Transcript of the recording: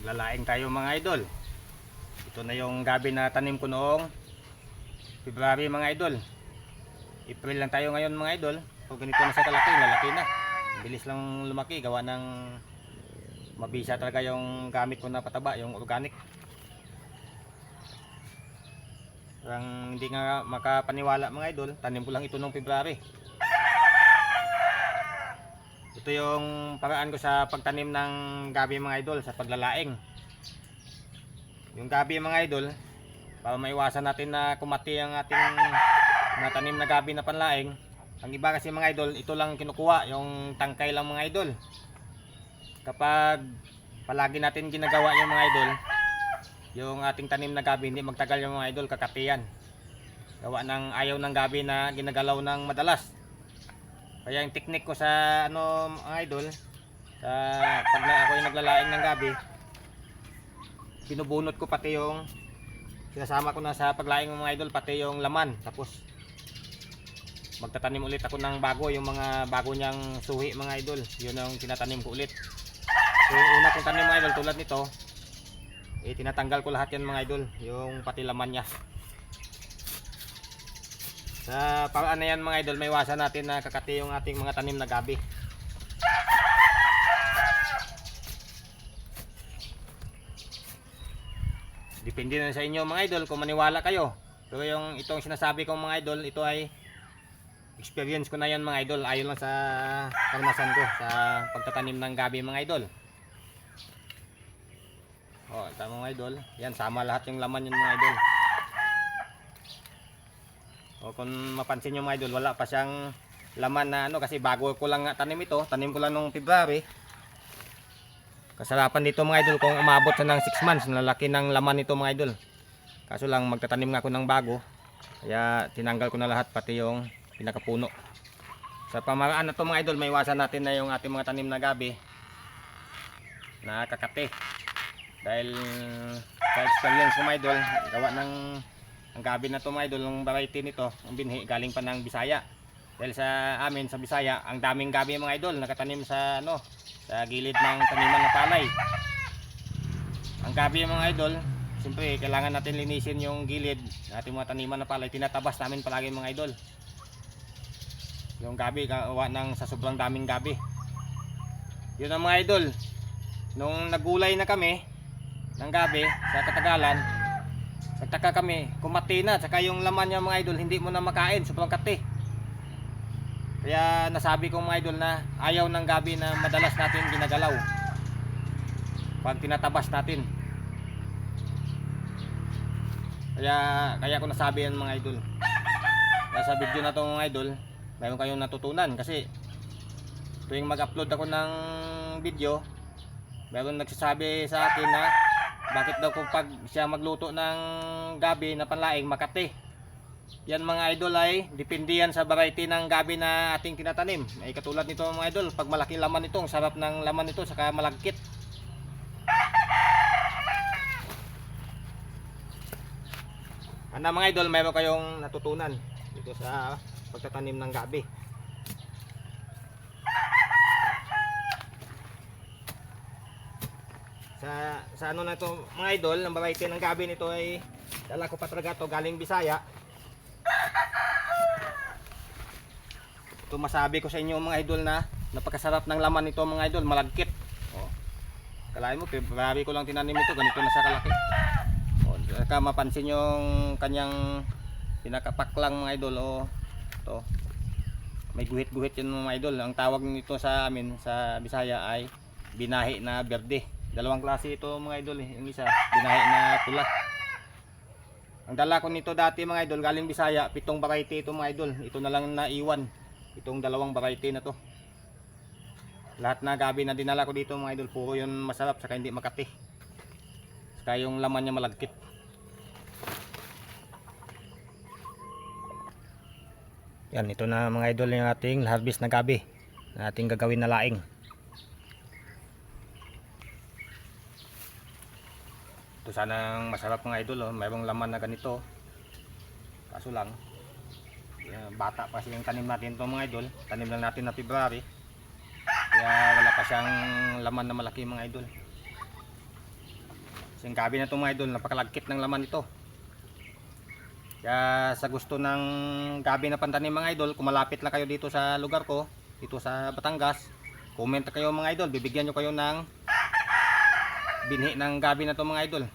Maglalaing tayo mga idol. Ito na yung gabi na tanim ko noong February mga idol. April lang tayo ngayon mga idol. Pag ganito na sa kalaki, lalaki na. Bilis lang lumaki, gawa ng mabisa talaga yung gamit ko na pataba, yung organic. Parang hindi nga makapaniwala mga idol, tanim ko lang ito noong February. Ito yung paraan ko sa pagtanim ng gabi mga idol, sa paglalaing. Yung gabi mga idol, para maiwasan natin na kumati ang ating natanim na gabi na panlaing. Ang iba kasi mga idol, ito lang kinukuha, yung tangkay lang mga idol. Kapag palagi natin ginagawa yung mga idol, yung ating tanim na gabi, hindi magtagal yung mga idol, kakatiyan. Gawa ng ayaw ng gabi na ginagalaw ng madalas. Kaya yung technique ko sa mga idol, sa pag ako yung naglalaing ng gabi, binubunot ko pati yung sinasama ko na sa paglaing ng mga idol, pati yung laman. Tapos magtatanim ulit ako ng bago, yung mga bago niyang suhi mga idol, yun ang tinatanim ko ulit. So yung una kong tanim mga idol, tulad nito, tinatanggal ko lahat yan mga idol, yung pati laman niya. Sa paraan na yan mga idol, may iwasan natin na kakati yung ating mga tanim na gabi. Depende na sa inyo mga idol kung maniwala kayo. Pero yung itong sinasabi kong mga idol, ito ay experience ko na yan mga idol. Ayon lang sa karanasan ko sa pagtatanim ng gabi mga idol. Oh, tama mga idol. Yan, sama lahat yung laman yun mga idol. O kung mapansin nyo mga idol, wala pa siyang laman na kasi bago ko lang tanim ito. Tanim ko lang nung February. Kasarapan dito mga idol kung umabot sa ng 6 months, nalalaki ng laman nito mga idol. Kaso lang magtatanim nga ako ng bago, kaya tinanggal ko na lahat, pati yung pinakapuno. Sa pamaraan na to mga idol, may iwasan natin na yung ating mga tanim na gabi na kakate. Dahil sa experience ko mga idol, gawa ng ang gabi na to mga idol, yung variety nito, ang binhi galing pa ng Bisaya. Dahil sa amin sa Bisaya, ang daming gabi mga idol nakatanim sa sa gilid ng taniman ng palay. Ang gabi mga idol, siyempre kailangan natin linisin yung gilid ng ating mga taniman ng palay. Tinatabas namin palagi mga idol yung gabi, gawa ng sa sobrang daming gabi. Yun ang mga idol, nung nagulay na kami ng gabi sa katagalan, nagtaka kami, kumati na, saka yung laman niya mga idol, hindi mo na makain, sobrang kati. Kaya nasabi kong mga idol na ayaw ng gabi na madalas natin ginagalaw pag tinatabas natin. Kaya ko nasabi yan mga idol. Kaya sa video na to mga idol, mayroon kayong natutunan. Kasi tuwing mag-upload ako ng video, mayroon nagsasabi sa akin na bakit daw kung pag siya magluto ng gabi na panlaing makati. Yan mga idol ay depende yan sa variety ng gabi na ating tinatanim. Ay katulad nito mga idol, pag malaking laman nito, ang sarap ng laman nito, saka malagkit. Ano mga idol, mayroon kayong natutunan dito sa pagtatanim ng gabi. Sa na to mga idol, ang variety ng gabi nito ay dala ko pa talaga to galing Bisaya. Ito masabi ko sa inyo mga idol na napakasarap ng laman nito mga idol, malagkit. Oh. Kalahin mo, February ko lang tinanim ito, ganito na sa kalaki. Oh, saka mapansin yung kanyang pinakapaklang mga idol. Oh, ito. May guhit-guhit yun mga idol. Ang tawag nito sa amin sa Bisaya ay binahi na berde. Dalawang klase ito mga idol. Yung isa, binahi na pula. Ang dala ko nito dati mga idol, galing Bisaya, 7 variety ito mga idol. Ito na lang naiwan, itong 2 variety na to. Lahat na gabi na dinala ko dito mga idol, puro yun masarap, saka hindi makati, saka yung laman niya malagkit. Yan, ito na mga idol yung ating harvest na gabi na ating gagawin na laing. Ito sanang masarap mga idol, mayroong laman na ganito. Kaso lang bata pa yung tanim natin ito mga idol. Tanim lang natin na February, kaya wala pa siyang laman na malaki mga idol. Yung gabi na to mga idol, napakalagkit ng laman nito. Kaya sa gusto ng gabi na pantanim mga idol, kung malapit lang kayo dito sa lugar ko, dito sa Batangas, comment kayo mga idol, bibigyan nyo kayo ng binhi ng gabi na to mga idol.